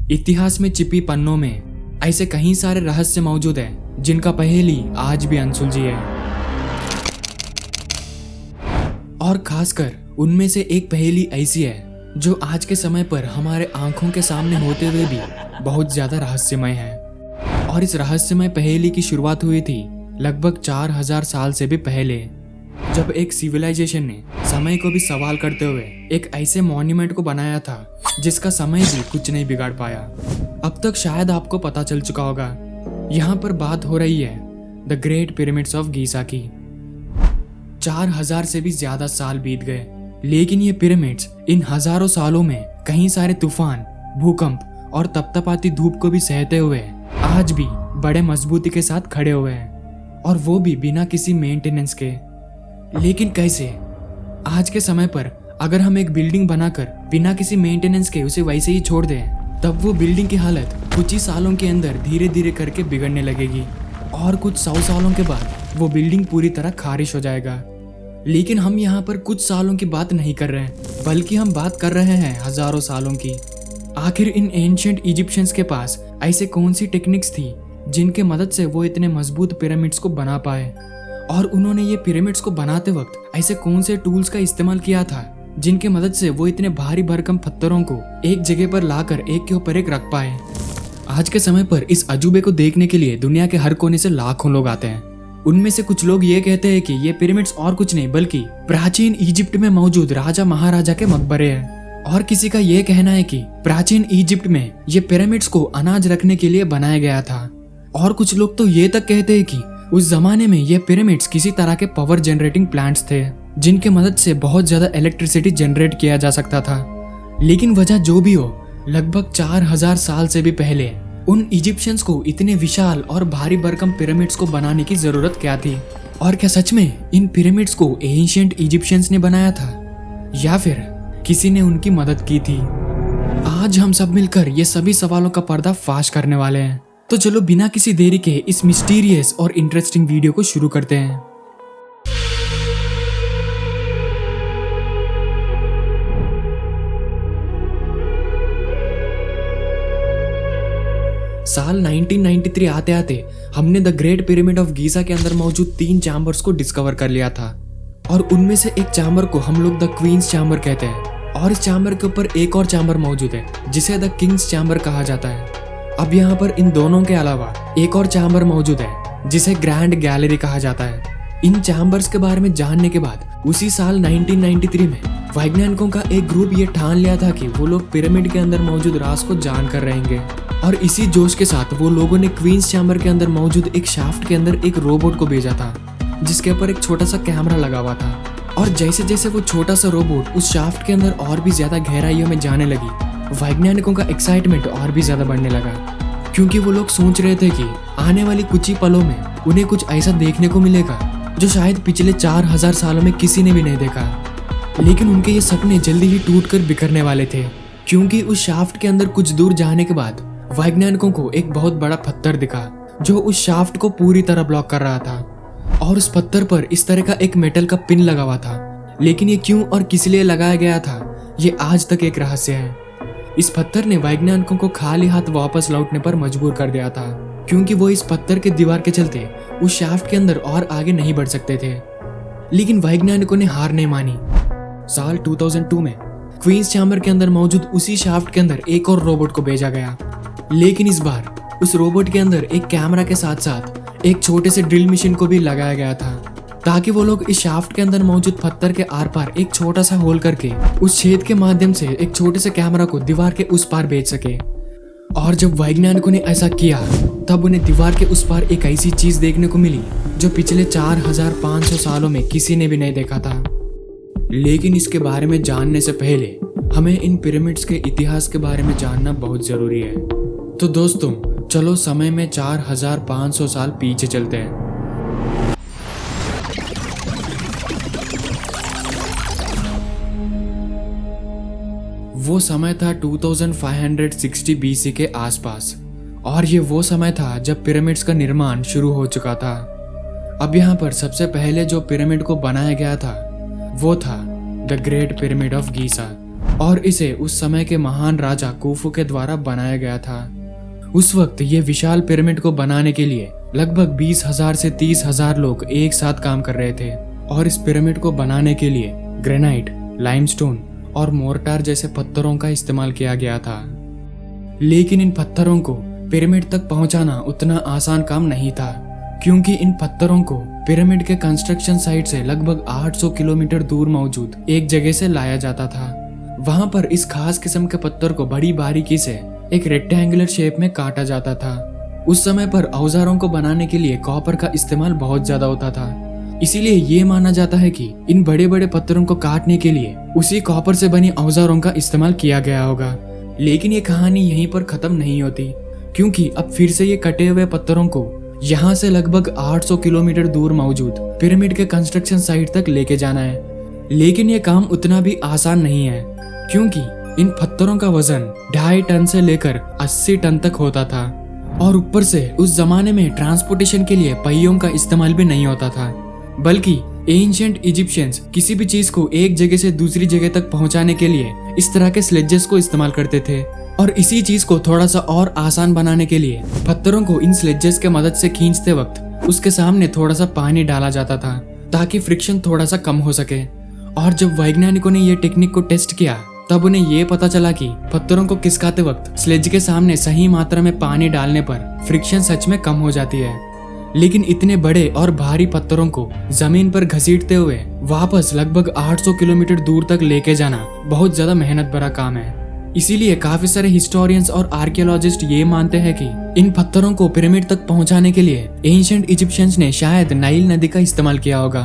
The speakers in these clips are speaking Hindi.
इतिहास में छिपी पन्नों में ऐसे कई सारे रहस्य मौजूद हैं जिनका पहेली आज भी अनसुलझी है। और खासकर उनमें से एक पहेली ऐसी है जो आज के समय पर हमारे आंखों के सामने होते हुए भी बहुत ज्यादा रहस्यमय है। और इस रहस्यमय पहेली की शुरुआत हुई थी लगभग 4000 साल से भी पहले, जब एक सिविलाइजेशन ने समय को भी सवाल करते हुए एक ऐसे मॉन्यूमेंट को बनाया था जिसका समय भी कुछ नहीं बिगाड़ पाया। अब तक शायद आपको पता चल चुका होगा, यहाँ पर बात हो रही है the great pyramids of Giza की। 4000 से भी ज्यादा साल बीत गए, लेकिन ये पिरामिड्स इन हजारों सालों में कई सारे तूफान, भूकंप और तपतपाती धूप को भी सहते हुए आज भी बड़े मजबूती के साथ खड़े हुए हैं, और वो भी बिना किसी मेंटेनेंस के। लेकिन कैसे? आज के समय पर अगर हम एक बिल्डिंग बनाकर बिना किसी मेंटेनेंस के उसे वैसे ही छोड़ दें, तब वो बिल्डिंग की हालत कुछ ही सालों के अंदर धीरे धीरे करके बिगड़ने लगेगी और कुछ 100 सालों के बाद वो बिल्डिंग पूरी तरह खारिश हो जाएगा। लेकिन हम यहाँ पर कुछ सालों की बात नहीं कर रहे हैं, बल्कि हम बात कर रहे हैं हजारों सालों की। आखिर इन एंशिएंट इजिप्शियंस के पास ऐसे कौन सी टेक्निक्स थी जिनके मदद से वो इतने मजबूत पिरामिड्स को बना पाए, और उन्होंने ये पिरामिड्स को बनाते वक्त ऐसे कौन से टूल्स का इस्तेमाल किया था जिनके मदद से वो इतने भारी भरकम पत्थरों को एक जगह पर लाकर एक के ऊपर एक रख पाए। आज के समय पर इस अजूबे को देखने के लिए दुनिया के हर कोने से लाखों लोग आते हैं। उनमें से कुछ लोग ये कहते हैं कि ये पिरामिड्स और कुछ नहीं बल्कि प्राचीन इजिप्ट में मौजूद राजा महाराजा के मकबरे हैं, और किसी का ये कहना है कि प्राचीन इजिप्ट में ये पिरामिड्स को अनाज रखने के लिए बनाया गया था। और कुछ लोग तो ये तक कहते हैं कि उस जमाने में ये पिरामिड्स किसी तरह के पावर जनरेटिंग प्लांट्स थे जिनके मदद से बहुत ज्यादा इलेक्ट्रिसिटी जनरेट किया जा सकता था। लेकिन वजह जो भी हो, लगभग 4000 साल से भी पहले उन इजिप्शियंस को इतने विशाल और भारी भरकम पिरामिड्स को बनाने की जरूरत क्या थी? और क्या सच में इन पिरामिड्स को एंशिएंट इजिप्शियंस ने बनाया था, या फिर किसी ने उनकी मदद की थी? आज हम सब मिलकर ये सभी सवालों का पर्दाफाश करने वाले हैं। तो चलो बिना किसी देरी के इस मिस्टीरियस और इंटरेस्टिंग वीडियो को शुरू करते हैं। साल 1993 आते आते हमने the great pyramid of Giza के अंदर मौजूद 3 चैम्बर्स को डिस्कवर कर लिया था, और उनमें से एक चैम्बर को हम लोग द क्वींस चैम्बर कहते हैं, और इस चैम्बर के ऊपर एक और चैम्बर मौजूद है जिसे द किंग्स चैम्बर कहा जाता है। अब यहाँ पर इन दोनों के अलावा एक और चैम्बर मौजूद है जिसे ग्रैंड गैलरी कहा जाता है। इन चैम्बर्स के बारे में जानने के बाद उसी साल 1993 में वैज्ञानिकों का एक ग्रुप ये ठान लिया था कि वो लोग पिरामिड के अंदर मौजूद राज को जानकर रहेंगे, और इसी जोश के साथ वो लोगों ने क्वींस चैम्बर के अंदर मौजूद एक शाफ्ट के अंदर एक रोबोट को भेजा था जिसके ऊपर एक छोटा सा कैमरा लगा हुआ था। और जैसे जैसे वो छोटा सा रोबोट उस शाफ्ट के अंदर और भी ज्यादा गहराइयों में जाने लगी, वैज्ञानिकों का एक्साइटमेंट और भी ज्यादा बढ़ने लगा, क्योंकि वो लोग सोच रहे थे कि आने वाली कुछ ही पलों में उन्हें कुछ ऐसा देखने को मिलेगा जो शायद पिछले 4000 सालों में किसी ने भी नहीं देखा। लेकिन उनके ये सपने जल्दी ही टूटकर बिखरने वाले थे, क्योंकि उस शाफ्ट के अंदर कुछ दूर जाने के बाद वैज्ञानिकों को एक बहुत बड़ा पत्थर दिखा जो उस शाफ्ट को पूरी तरह ब्लॉक कर रहा था, और उस पत्थर पर इस तरह का एक मेटल का पिन लगा हुआ था। लेकिन ये क्यों और किस लिए लगाया गया था, ये आज तक एक रहस्य है। इस पत्थर ने वैज्ञानिकों को खाली हाथ वापस लौटने पर मजबूर कर दिया था, क्योंकि वो इस पत्थर के दीवार के चलते उस शाफ्ट के अंदर और आगे नहीं बढ़ सकते थे। लेकिन वैज्ञानिकों ने हार नहीं मानी। साल 2002 में क्वींस चैम्बर के अंदर मौजूद उसी शाफ्ट के अंदर एक और रोबोट को भेजा गया, लेकिन इस बार उस रोबोट के अंदर एक कैमरा के साथ साथ एक छोटे से ड्रिल मशीन को भी लगाया गया था, ताकि वो लोग इस शाफ्ट के अंदर मौजूद पत्थर के आर पार एक छोटा सा होल करके उस छेद के माध्यम से एक छोटे से कैमरा को दीवार के उस पार भेज सके। और जब वैज्ञानिकों ने ऐसा किया, तब उन्हें दीवार के उस पार एक ऐसी चीज देखने को मिली जो पिछले 4500 सालों में किसी ने भी नहीं देखा था। लेकिन इसके बारे में जानने से पहले हमें इन पिरामिड्स के इतिहास के बारे में जानना बहुत जरूरी है। तो दोस्तों, चलो समय में 4500 साल पीछे चलते हैं। वो समय था 2560 BC के आसपास, और ये वो समय था जब पिरामिड्स का निर्माण शुरू हो चुका था। अब यहाँ पर सबसे पहले जो पिरामिड को बनाया गया था वो था the great pyramid of Giza, और इसे उस समय के महान राजा कुफू के द्वारा बनाया गया था। उस वक्त ये विशाल पिरामिड को बनाने के लिए लगभग 20,000 से 30,000 लोग एक साथ काम कर रहे थे और इस पिरामिड को बनाने के लिए ग्रेनाइट, लाइमस्टोन और मोर्टार जैसे पत्थरों का इस्तेमाल किया गया था। लेकिन इन पत्थरों को पिरामिड तक पहुंचाना उतना आसान काम नहीं था, क्योंकि इन पत्थरों को पिरामिड के कंस्ट्रक्शन साइट से लगभग 800 किलोमीटर दूर मौजूद एक जगह से लाया जाता था। वहां पर इस खास किस्म के पत्थर को बड़ी बारीकी से एक रेक्टेंगुलर शेप में काटा जाता था। उस समय पर औजारों को बनाने के लिए कॉपर का इस्तेमाल बहुत ज्यादा होता था, इसीलिए ये माना जाता है कि इन बड़े बड़े पत्थरों को काटने के लिए उसी कॉपर से बनी औजारों का इस्तेमाल किया गया होगा। लेकिन ये कहानी यहीं पर खत्म नहीं होती, क्योंकि अब फिर से ये कटे हुए पत्थरों को यहाँ से लगभग 800 किलोमीटर दूर मौजूद पिरामिड के कंस्ट्रक्शन साइट तक लेके जाना है। लेकिन ये काम उतना भी आसान नहीं है, क्योंकि इन पत्थरों का वजन 2.5 टन से लेकर 80 टन तक होता था और ऊपर से उस जमाने में ट्रांसपोर्टेशन के लिए पहियों का इस्तेमाल भी नहीं होता था, बल्कि एंशिएंट इजिप्शियंस किसी भी चीज को एक जगह से दूसरी जगह तक पहुंचाने के लिए इस तरह के स्लेजेस को इस्तेमाल करते थे। और इसी चीज को थोड़ा सा और आसान बनाने के लिए पत्थरों को इन स्लेजेस के मदद से खींचते वक्त उसके सामने थोड़ा सा पानी डाला जाता था, ताकि फ्रिक्शन थोड़ा सा कम हो सके। और जब वैज्ञानिकों ने ये टेक्निक को टेस्ट किया, तब उन्हें ये पता चला कि पत्थरों को खिसकाते वक्त स्लेज के सामने सही मात्रा में पानी डालने पर फ्रिक्शन सच में कम हो जाती है। लेकिन इतने बड़े और भारी पत्थरों को जमीन पर घसीटते हुए वापस लगभग 800 किलोमीटर दूर तक लेके जाना बहुत ज्यादा मेहनत भरा काम है। इसीलिए काफी सारे हिस्टोरियंस और आर्कियोलॉजिस्ट ये मानते हैं कि इन पत्थरों को पिरामिड तक पहुंचाने के लिए एंशिएंट इजिप्शियंस ने शायद नाइल नदी का इस्तेमाल किया होगा।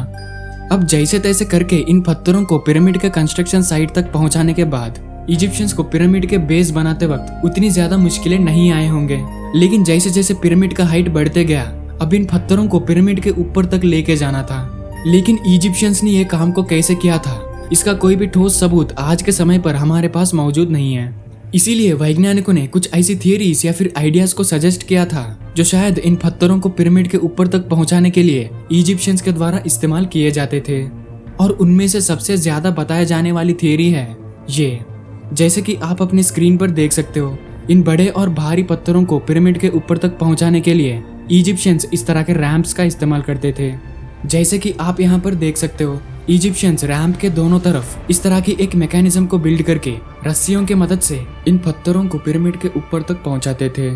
अब जैसे तैसे करके इन पत्थरों को पिरामिड के कंस्ट्रक्शन साइट तक पहुंचाने के बाद इजिप्शियंस को पिरामिड के बेस बनाते वक्त उतनी ज्यादा मुश्किलें नहीं आए होंगे। लेकिन जैसे जैसे पिरामिड का हाइट बढ़ते गया, अब इन पत्थरों को पिरामिड के ऊपर तक लेके जाना था। लेकिन इजिप्शियंस ने ये काम को कैसे किया था, इसका कोई भी ठोस सबूत आज के समय पर हमारे पास मौजूद नहीं है। इसीलिए वैज्ञानिकों ने कुछ ऐसी थियरीज या फिर आइडियाज को सजेस्ट किया था जो शायद इन पत्थरों को पिरामिड के ऊपर तक पहुंचाने के लिए इजिप्शियंस के द्वारा इस्तेमाल किए जाते थे। और उनमें से सबसे ज्यादा बताया जाने वाली थियरी है ये, जैसे कि आप अपनी स्क्रीन पर देख सकते हो। इन बड़े और भारी पत्थरों को पिरामिड के ऊपर तक पहुंचाने के लिए इजिप्शियंस इस तरह के रैंप्स का इस्तेमाल करते थे। जैसे कि आप यहाँ पर देख सकते हो, इजिप्शियंस रैंप के दोनों तरफ इस तरह की एक मैकेनिज्म को बिल्ड करके रस्सियों के मदद से इन पत्थरों को पिरामिड के ऊपर तक पहुंचाते थे।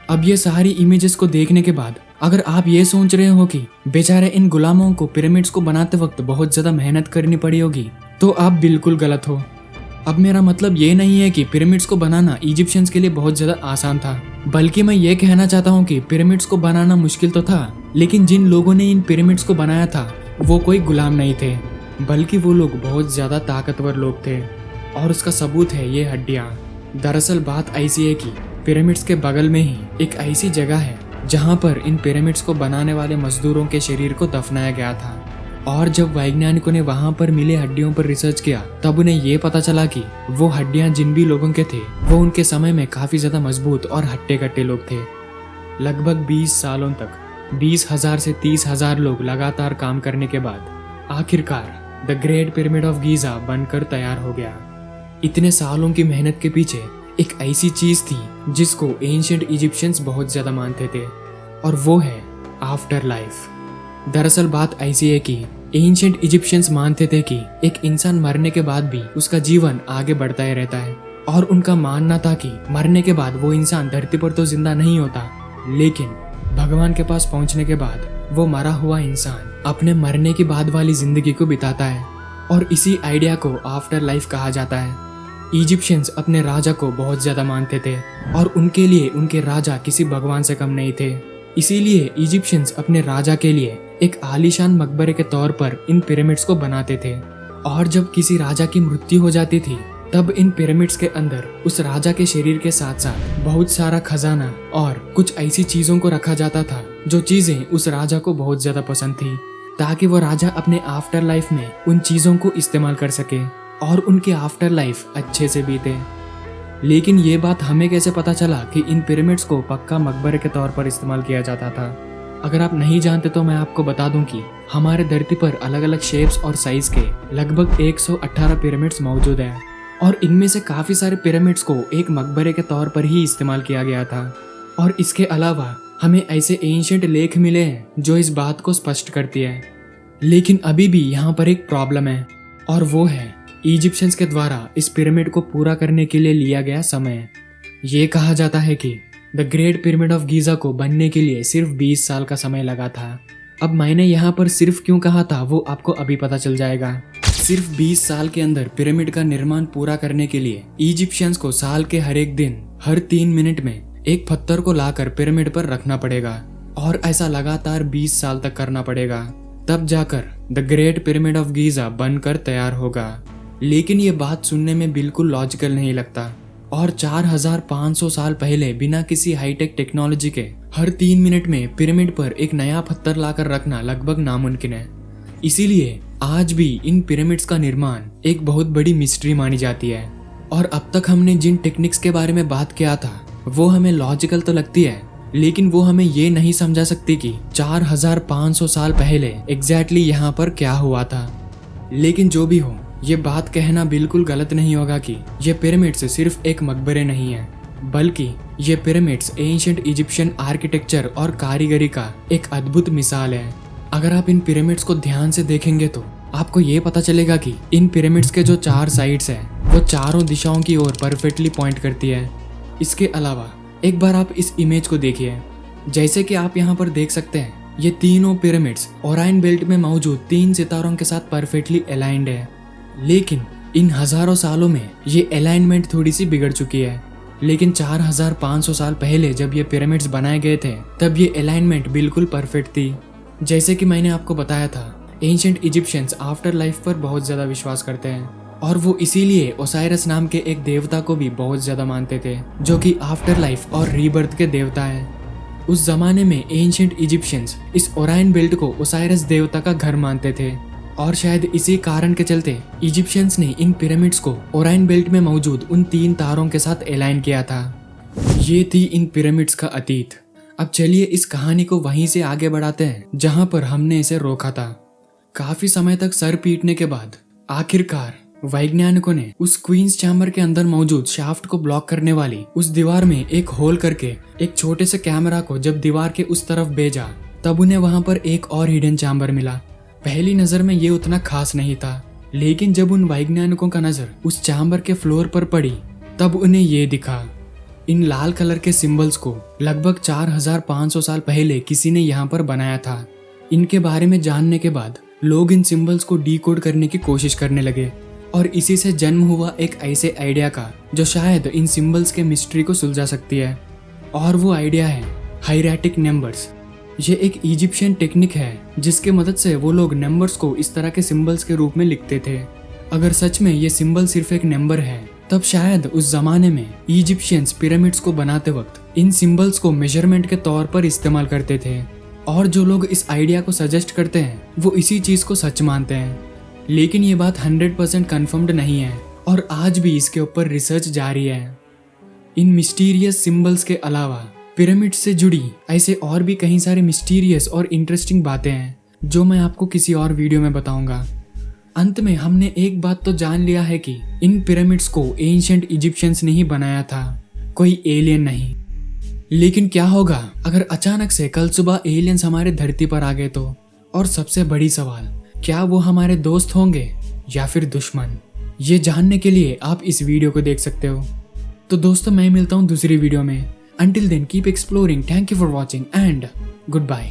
अब ये सारी इमेजेस को देखने के बाद अगर आप ये सोच रहे हो कि बेचारे इन गुलामों को पिरामिड्स को बनाते वक्त बहुत ज्यादा मेहनत करनी पड़ी होगी, तो आप बिल्कुल गलत हो। अब मेरा मतलब ये नहीं है कि पिरामिड्स को बनाना इजिप्शियंस के लिए बहुत ज्यादा आसान था, बल्कि मैं ये कहना चाहता हूँ कि पिरामिड्स को बनाना मुश्किल तो था, लेकिन जिन लोगों ने इन पिरामिड्स को बनाया था वो कोई गुलाम नहीं थे, बल्कि वो लोग बहुत ज्यादा ताकतवर लोग थे। और उसका सबूत है ये हड्डियाँ। दरअसल बात ऐसी है कि पिरामिड्स के बगल में ही एक ऐसी जगह है जहाँ पर इन पिरामिड्स को बनाने वाले मजदूरों के शरीर को दफनाया गया था। और जब वैज्ञानिकों ने वहां पर मिले हड्डियों पर रिसर्च किया, तब उन्हें ये पता चला कि वो हड्डियां जिन भी लोगों के थे वो उनके समय में काफी ज्यादा मजबूत और हट्टे कट्टे लोग थे। लगभग 20 सालों तक 20,000 से 30,000 लोग लगातार काम करने के बाद आखिरकार the great pyramid of Giza बनकर तैयार हो गया। इतने सालों की मेहनत के पीछे एक ऐसी चीज थी जिसको एंशिएंट इजिप्शियंस बहुत ज्यादा मानते थे, और वो है आफ्टर लाइफ। दरअसल बात ऐसी है कि एंशिएंट इजिप्शियंस मानते थे कि एक इंसान मरने के बाद भी उसका जीवन आगे बढ़ता ही रहता है, और उनका मानना था कि मरने के बाद वो इंसान धरती पर तो जिंदा नहीं होता, लेकिन भगवान के पास पहुंचने के बाद वो मरा हुआ इंसान अपने मरने के बाद वाली जिंदगी को बिताता है, और इसी आइडिया को आफ्टर लाइफ कहा जाता है। इजिप्शियंस अपने राजा को बहुत ज्यादा मानते थे और उनके लिए उनके राजा किसी भगवान से कम नहीं थे। इसीलिए इजिप्शियंस अपने राजा के लिए एक आलीशान मकबरे के तौर पर इन पिरामिड्स को बनाते थे, और जब किसी राजा की मृत्यु हो जाती थी तब इन पिरामिड्स के अंदर उस राजा के शरीर के साथ साथ बहुत सारा खजाना और कुछ ऐसी चीजों को रखा जाता था जो चीजें उस राजा को बहुत ज्यादा पसंद थी, ताकि वो राजा अपने आफ्टर लाइफ में उन चीजों को इस्तेमाल कर सके और उनके आफ्टर लाइफ अच्छे से बीते। लेकिन ये बात हमें कैसे पता चला कि इन पिरामिड्स को पक्का मकबरे के तौर पर इस्तेमाल किया जाता था? अगर आप नहीं जानते तो मैं आपको बता दूं कि हमारे धरती पर अलग अलग शेप्स और साइज के लगभग 118 पिरामिड्स मौजूद हैं और इनमें से काफी सारे पिरामिड्स को एक मकबरे के तौर पर ही इस्तेमाल किया गया था। और इसके अलावा हमें ऐसे एंशिएंट लेख मिले हैं जो इस बात को स्पष्ट करती है। लेकिन अभी भी यहाँ पर एक प्रॉब्लम है और वो है इजिप्शियंस के द्वारा इस पिरामिड को पूरा करने के लिए लिया गया समय। ये कहा जाता है कि the great pyramid of Giza को बनने के लिए सिर्फ 20 साल का समय लगा था। अब मैंने यहाँ पर सिर्फ क्यों कहा था वो आपको अभी पता चल जाएगा। सिर्फ 20 साल के अंदर पिरामिड का निर्माण पूरा करने के लिए इजिप्शियंस को साल के हर एक दिन हर 3 मिनट में एक पत्थर को लाकर पिरामिड पर रखना पड़ेगा और ऐसा लगातार 20 साल तक करना पड़ेगा। तब जाकर the great pyramid of Giza बनकर तैयार होगा। लेकिन ये बात सुनने में बिल्कुल लॉजिकल नहीं लगता और 4500 साल पहले बिना किसी हाईटेक टेक्नोलॉजी के हर 3 मिनट में पिरामिड पर एक नया पत्थर लाकर रखना लगभग नामुमकिन है। इसीलिए आज भी इन पिरामिड्स का निर्माण एक बहुत बड़ी मिस्ट्री मानी जाती है। और अब तक हमने जिन टेक्निक्स के बारे में बात किया था वो हमें लॉजिकल तो लगती है, लेकिन वो हमें ये नहीं समझा सकती कि 4500 साल पहले एग्जैक्टली यहाँ पर क्या हुआ था। लेकिन जो भी हो, ये बात कहना बिल्कुल गलत नहीं होगा कि ये पिरामिड्स सिर्फ एक मकबरे नहीं है, बल्कि ये पिरामिड्स एंशिएंट इजिप्शियन आर्किटेक्चर और कारीगरी का एक अद्भुत मिसाल है। अगर आप इन पिरामिड्स को ध्यान से देखेंगे तो आपको ये पता चलेगा कि इन पिरामिड्स के जो 4 साइड्स हैं वो चारों दिशाओं की ओर परफेक्टली पॉइंट करती है। इसके अलावा एक बार आप इस इमेज को देखिए। जैसे कि आप यहाँ पर देख सकते हैं, ये तीनों पिरामिड्स ओराइन बेल्ट में मौजूद 3 सितारों के साथ परफेक्टली अलाइंड है। लेकिन इन हजारों सालों में ये अलाइनमेंट थोड़ी सी बिगड़ चुकी है। लेकिन 4500 साल पहले जब ये पिरामिड्स बनाए गए थे तब ये अलाइनमेंट बिल्कुल परफेक्ट थी। जैसे कि मैंने आपको बताया था, एंशिएंट इजिप्शियंस आफ्टर लाइफ पर बहुत ज्यादा विश्वास करते हैं और वो इसीलिए ओसाइरस नाम के एक देवता को भी बहुत ज्यादा मानते थे जो कि आफ्टर लाइफ और रीबर्थ के देवता है। उस जमाने में एंशिएंट इजिप्शियंस इस ओराइन बेल्ट को ओसाइरस देवता का घर मानते थे और शायद इसी कारण के चलते इजिप्शियंस ने इन पिरामिड्स को ओराइन बेल्ट में मौजूद उन 3 तारों के साथ अलाइन किया था। ये थी इन पिरामिड्स का अतीत। अब चलिए इस कहानी को वहीं से आगे बढ़ाते हैं जहां पर हमने इसे रोका था। काफी समय तक सर पीटने के बाद आखिरकार वैज्ञानिकों ने उस क्वींस चैम्बर के अंदर मौजूद शाफ्ट को ब्लॉक करने वाली उस दीवार में एक होल करके एक छोटे से कैमरा को जब दीवार के उस तरफ भेजा तब उन्हें वहां पर एक और हिडन चैम्बर मिला। पहली नजर में ये उतना खास नहीं था, लेकिन जब उन वैज्ञानिकों का नजर उस चैम्बर के फ्लोर पर पड़ी तब उन्हें ये दिखा। इन लाल कलर के सिंबल्स को लगभग 4500 साल पहले किसी ने यहाँ पर बनाया था। इनके बारे में जानने के बाद लोग इन सिंबल्स को डीकोड करने की कोशिश करने लगे और इसी से जन्म हुआ एक ऐसे आइडिया का जो शायद इन सिंबल्स के मिस्ट्री को सुलझा सकती है। और वो आइडिया है हायराटिक नंबर्स। ये एक इजिप्शियन टेक्निक है जिसके मदद से वो लोग नंबर्स को इस तरह के सिंबल्स के रूप में लिखते थे। अगर सच में ये सिंबल सिर्फ एक नंबर है तब शायद उस जमाने में इजिप्शियंस पिरामिड्स को बनाते वक्त इन सिंबल्स को मेजरमेंट के तौर पर इस्तेमाल करते थे और जो लोग इस आइडिया को सजेस्ट करते हैं वो इसी चीज को सच मानते हैं। लेकिन ये बात 100% कन्फर्म्ड नहीं है और आज भी इसके ऊपर रिसर्च जारी है। इन मिस्टीरियस सिंबल्स के अलावा पिरामिड से जुड़ी ऐसे और भी कई सारे मिस्टीरियस और इंटरेस्टिंग बातें हैं जो मैं आपको किसी और वीडियो में बताऊंगा। अंत में हमने एक बात तो जान लिया है कि इन पिरामिड्स को एंशिएंट इजिप्शियंस ने ही बनाया था, कोई एलियन नहीं। लेकिन क्या होगा अगर अचानक से कल सुबह एलियंस हमारे धरती पर आ गए तो? और सबसे बड़ी सवाल, क्या वो हमारे दोस्त होंगे या फिर दुश्मन? ये जानने के लिए आप इस वीडियो को देख सकते हो। तो दोस्तों मैं मिलता हूँ दूसरी वीडियो में। Until then, keep exploring. Thank you for watching and goodbye.